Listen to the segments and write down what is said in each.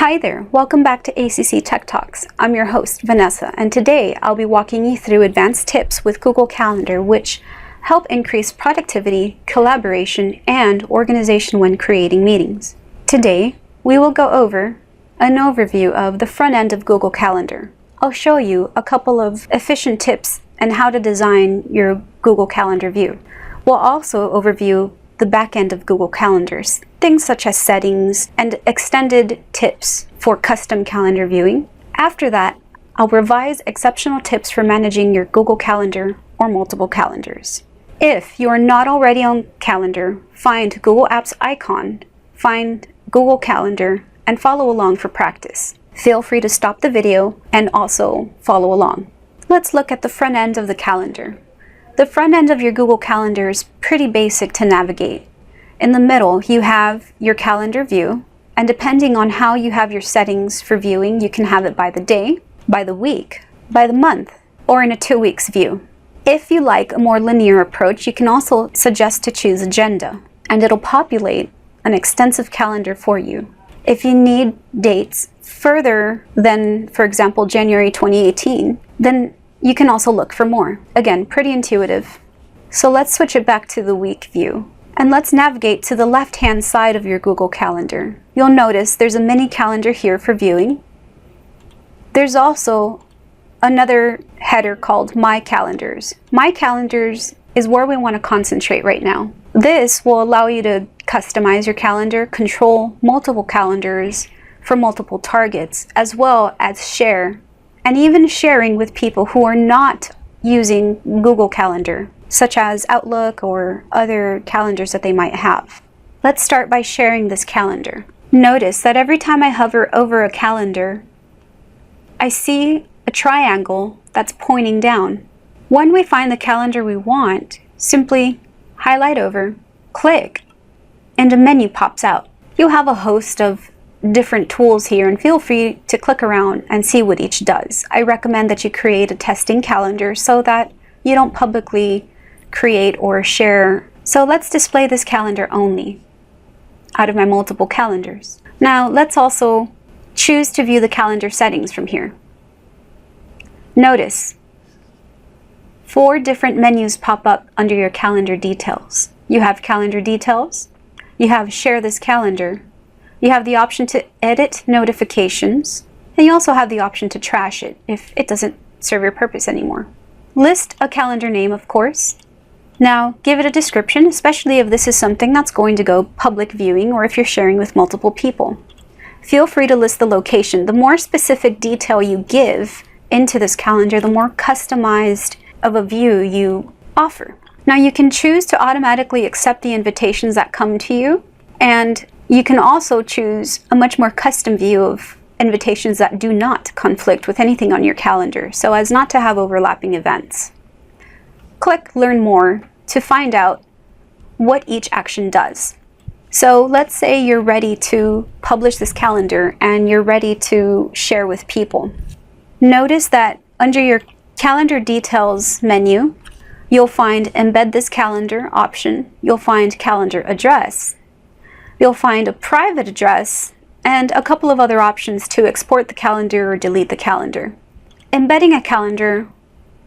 Hi there, welcome back to ACC Tech Talks. I'm your host, Vanessa, and today I'll be walking you through advanced tips with Google Calendar which help increase productivity, collaboration, and organization when creating meetings. Today, we will go over an overview of the front end of Google Calendar. I'll show you a couple of efficient tips on how to design your Google Calendar view. We'll also overview the back end of Google Calendars, things such as settings and extended tips for custom calendar viewing. After that, I'll revise exceptional tips for managing your Google Calendar or multiple calendars. If you are not already on Calendar, find Google Apps icon, find Google Calendar, and follow along for practice. Feel free to stop the video and also follow along. Let's look at the front end of the calendar. The front end of your Google Calendar is pretty basic to navigate. In the middle, you have your calendar view, and depending on how you have your settings for viewing, you can have it by the day, by the week, by the month, or in a 2 weeks view. If you like a more linear approach, you can also suggest to choose agenda, and it'll populate an extensive calendar for you. If you need dates further than, for example, January 2018, then you can also look for more. Again, pretty intuitive. So let's switch it back to the week view. And let's navigate to the left-hand side of your Google Calendar. You'll notice there's a mini calendar here for viewing. There's also another header called My Calendars. My Calendars is where we want to concentrate right now. This will allow you to customize your calendar, control multiple calendars for multiple targets, as well as share, and even sharing with people who are not using Google Calendar, such as Outlook or other calendars that they might have. Let's start by sharing this calendar. Notice that every time I hover over a calendar, I see a triangle that's pointing down. When we find the calendar we want, simply highlight over, click, and a menu pops out. You'll have a host of different tools here, and feel free to click around and see what each does. I recommend that you create a testing calendar so that you don't publicly create or share. So let's display this calendar only out of my multiple calendars. Now let's also choose to view the calendar settings from here. Notice 4 different menus pop up under your calendar details. You have calendar details, you have share this calendar, you have the option to edit notifications, and you also have the option to trash it if it doesn't serve your purpose anymore. List a calendar name, of course. Now, give it a description, especially if this is something that's going to go public viewing or if you're sharing with multiple people. Feel free to list the location. The more specific detail you give into this calendar, the more customized of a view you offer. Now, you can choose to automatically accept the invitations that come to you, and you can also choose a much more custom view of invitations that do not conflict with anything on your calendar, so as not to have overlapping events. Click Learn More to find out what each action does. So let's say you're ready to publish this calendar and you're ready to share with people. Notice that under your Calendar Details menu, you'll find Embed this calendar option, you'll find Calendar Address, you'll find a private address, and a couple of other options to export the calendar or delete the calendar. Embedding a calendar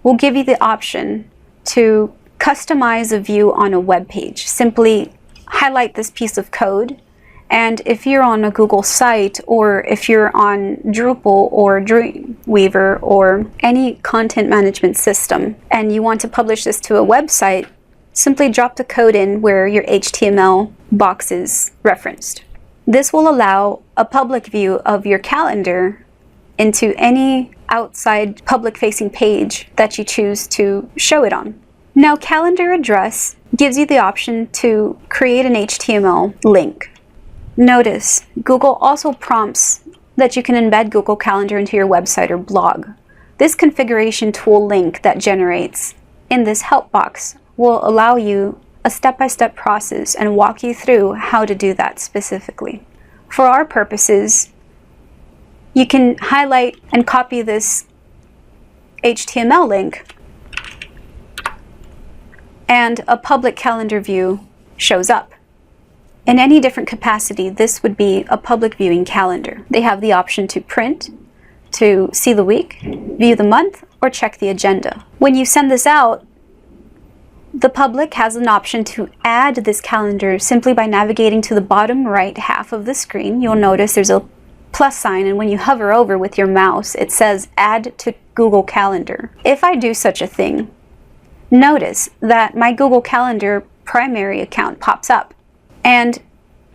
will give you the option to customize a view on a web page. Simply highlight this piece of code, and if you're on a Google site, or if you're on Drupal or Dreamweaver or any content management system, and you want to publish this to a website, simply drop the code in where your HTML box is referenced. This will allow a public view of your calendar into any outside public-facing page that you choose to show it on. Now, Calendar Address gives you the option to create an HTML link. Notice, Google also prompts that you can embed Google Calendar into your website or blog. This configuration tool link that generates in this help box will allow you a step-by-step process and walk you through how to do that specifically. For our purposes, you can highlight and copy this HTML link, and a public calendar view shows up In any different capacity, this would be a public viewing calendar. They have the option to print, to see the week, view the month, or check the agenda. When you send this out, the public has an option to add this calendar simply by navigating to the bottom right half of the screen. You'll notice there's a plus sign, and when you hover over with your mouse, it says Add to Google Calendar. If I do such a thing, notice that my Google Calendar primary account pops up. And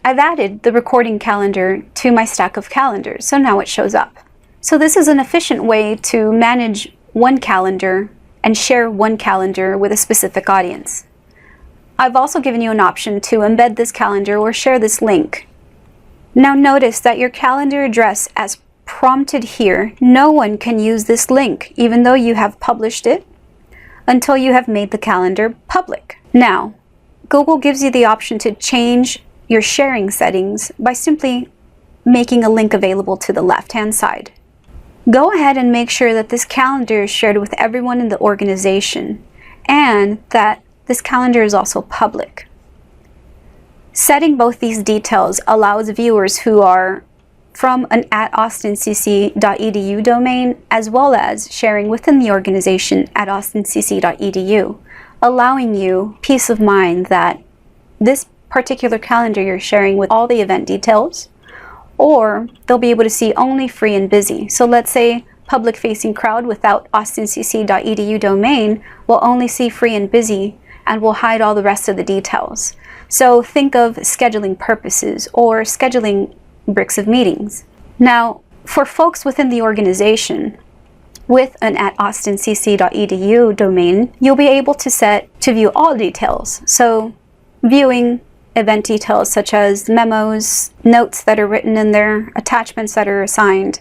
I've added the recording calendar to my stack of calendars, so now it shows up. So this is an efficient way to manage one calendar and share one calendar with a specific audience. I've also given you an option to embed this calendar or share this link. Now notice that your calendar address, as prompted here, no one can use this link, even though you have published it, until you have made the calendar public. Now, Google gives you the option to change your sharing settings by simply making a link available to the left-hand side. Go ahead and make sure that this calendar is shared with everyone in the organization and that this calendar is also public. Setting both these details allows viewers who are from an @austincc.edu domain, as well as sharing within the organization at austincc.edu, allowing you peace of mind that this particular calendar you're sharing with all the event details, or they'll be able to see only free and busy. So let's say public-facing crowd without austincc.edu domain will only see free and busy and will hide all the rest of the details. So think of scheduling purposes or scheduling bricks of meetings. Now, for folks within the organization with an @austincc.edu domain, you'll be able to set to view all details. So viewing event details such as memos, notes that are written in there, attachments that are assigned,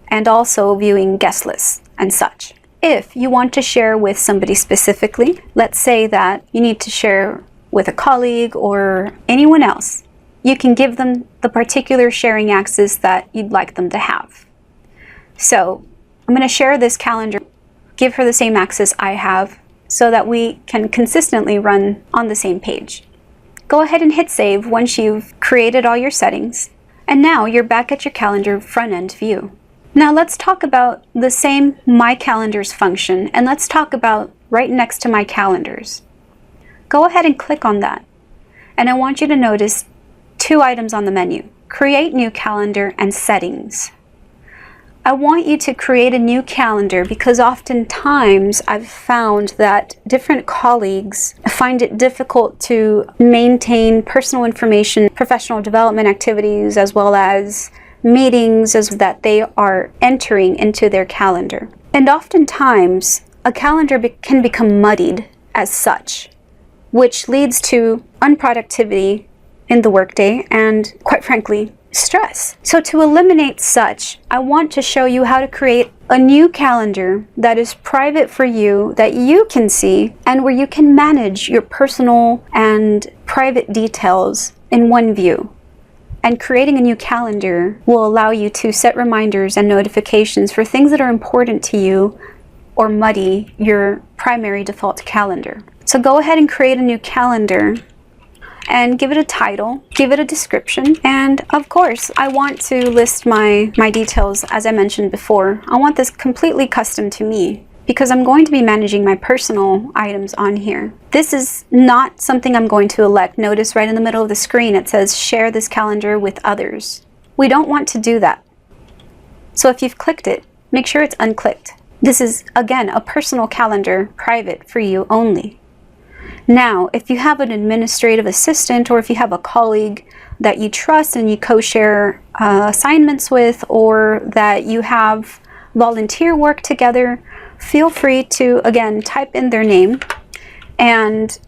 and also viewing guest lists and such. If you want to share with somebody specifically, let's say that you need to share with a colleague or anyone else, you can give them the particular sharing access that you'd like them to have. So I'm going to share this calendar, give her the same access I have so that we can consistently run on the same page. Go ahead and hit save once you've created all your settings. And now you're back at your calendar front-end view. Now let's talk about the same My Calendars function, and let's talk about right next to My Calendars. Go ahead and click on that. And I want you to notice two items on the menu: Create New Calendar and Settings. I want you to create a new calendar because oftentimes I've found that different colleagues find it difficult to maintain personal information, professional development activities, as well as meetings that they are entering into their calendar. And oftentimes a calendar can become muddied as such, which leads to unproductivity in the workday and, quite frankly, stress. So to eliminate such, I want to show you how to create a new calendar that is private for you, that you can see, and where you can manage your personal and private details in one view. And creating a new calendar will allow you to set reminders and notifications for things that are important to you or muddy your primary default calendar. So go ahead and create a new calendar and give it a title, give it a description, and of course I want to list my details as I mentioned before. I want this completely custom to me because I'm going to be managing my personal items on here. This is not something I'm going to elect. Notice right in the middle of the screen it says share this calendar with others. We don't want to do that. So if you've clicked it, make sure it's unclicked. This is again a personal calendar, private for you only. Now, if you have an administrative assistant or if you have a colleague that you trust and you co-share assignments with, or that you have volunteer work together, feel free to, again, type in their name and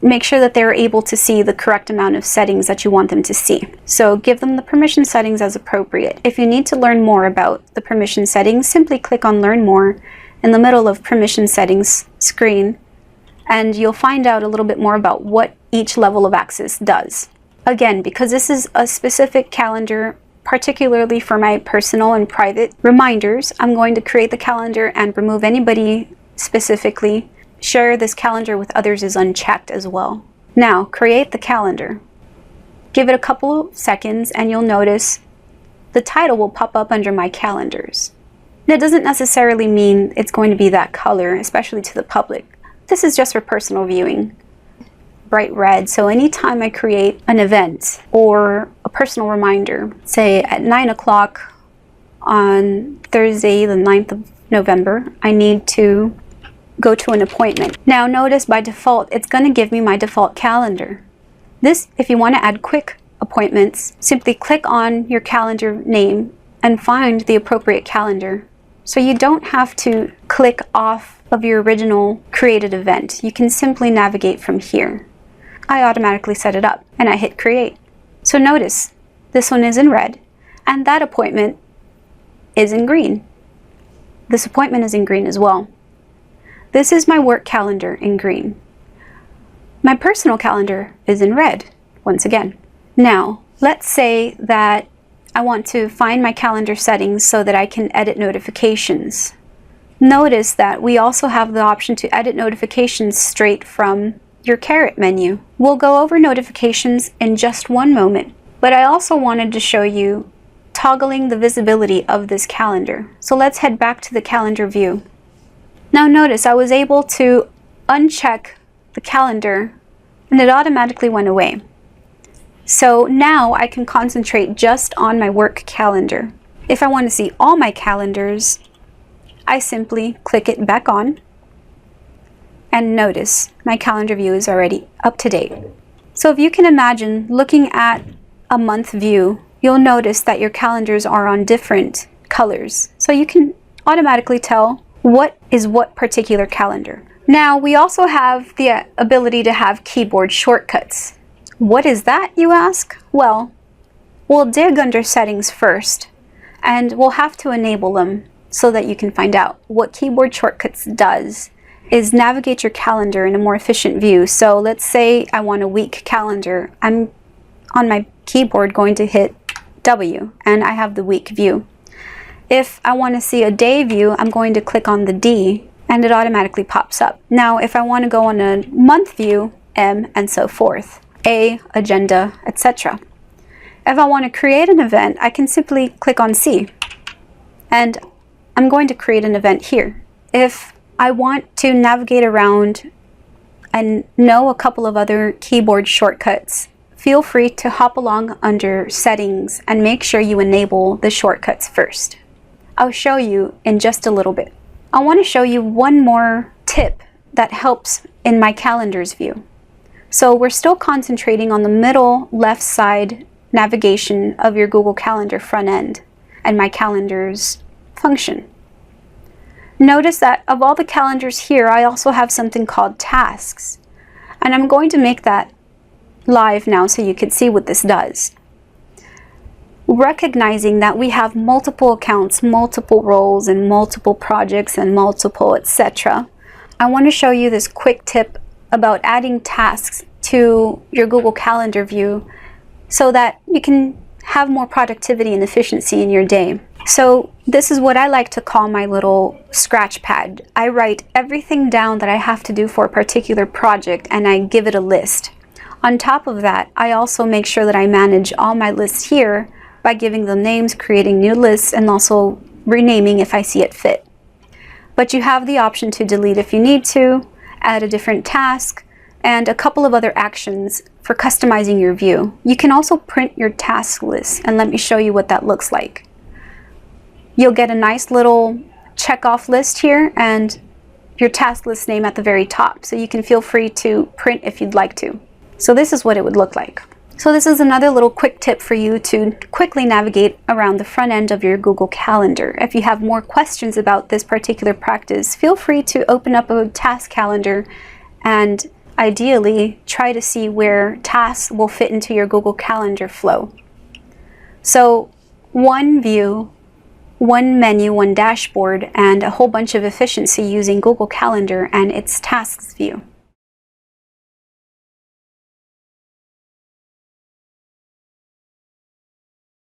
make sure that they're able to see the correct amount of settings that you want them to see. So give them the permission settings as appropriate. If you need to learn more about the permission settings, simply click on Learn More in the middle of Permission Settings screen, and you'll find out a little bit more about what each level of access does. Again, because this is a specific calendar, particularly for my personal and private reminders, I'm going to create the calendar and remove anybody specifically. Share this calendar with others is unchecked as well. Now, create the calendar. Give it a couple of seconds and you'll notice the title will pop up under my calendars. That doesn't necessarily mean it's going to be that color, especially to the public. This is just for personal viewing. Bright red, so anytime I create an event or a personal reminder, say at 9 o'clock on Thursday the 9th of November, I need to go to an appointment. Now notice by default, it's going to give me my default calendar. This, if you want to add quick appointments, simply click on your calendar name and find the appropriate calendar. So you don't have to click off of your original created event. You can simply navigate from here. I automatically set it up and I hit create. So notice this one is in red and that appointment is in green. This appointment is in green as well. This is my work calendar in green. My personal calendar is in red once again. Now, let's say that I want to find my calendar settings so that I can edit notifications. Notice that we also have the option to edit notifications straight from your caret menu. We'll go over notifications in just one moment, but I also wanted to show you toggling the visibility of this calendar. So let's head back to the calendar view. Now notice I was able to uncheck the calendar and it automatically went away. So now I can concentrate just on my work calendar. If I want to see all my calendars, I simply click it back on and notice my calendar view is already up to date. So if you can imagine looking at a month view, you'll notice that your calendars are on different colors. So you can automatically tell what is what particular calendar. Now we also have the ability to have keyboard shortcuts. What is that, you ask? Well, we'll dig under settings first and we'll have to enable them so that you can find out. What keyboard shortcuts does is navigate your calendar in a more efficient view. So let's say I want a week calendar. I'm on my keyboard going to hit W and I have the week view. If I want to see a day view, I'm going to click on the D and it automatically pops up. Now if I want to go on a month view, M, and so forth. A, agenda, etc. If I want to create an event, I can simply click on C and I'm going to create an event here. If I want to navigate around and know a couple of other keyboard shortcuts, feel free to hop along under settings and make sure you enable the shortcuts first. I'll show you in just a little bit. I want to show you one more tip that helps in my calendars view. So we're still concentrating on the middle left side navigation of your Google Calendar front end and my calendars function. Notice that of all the calendars here, I also have something called tasks. And I'm going to make that live now so you can see what this does. Recognizing that we have multiple accounts, multiple roles, and multiple projects, and multiple etc. I want to show you this quick tip about adding tasks to your Google Calendar view so that you can have more productivity and efficiency in your day. So this is what I like to call my little scratch pad. I write everything down that I have to do for a particular project and I give it a list. On top of that, I also make sure that I manage all my lists here by giving them names, creating new lists, and also renaming if I see it fit. But you have the option to delete if you need to, add a different task, and a couple of other actions for customizing your view. You can also print your task list, and let me show you what that looks like. You'll get a nice little check-off list here and your task list name at the very top, so you can feel free to print if you'd like to. So this is what it would look like. So this is another little quick tip for you to quickly navigate around the front end of your Google Calendar. If you have more questions about this particular practice, feel free to open up a task calendar and ideally try to see where tasks will fit into your Google Calendar flow. So one view, one menu, one dashboard, and a whole bunch of efficiency using Google Calendar and its tasks view.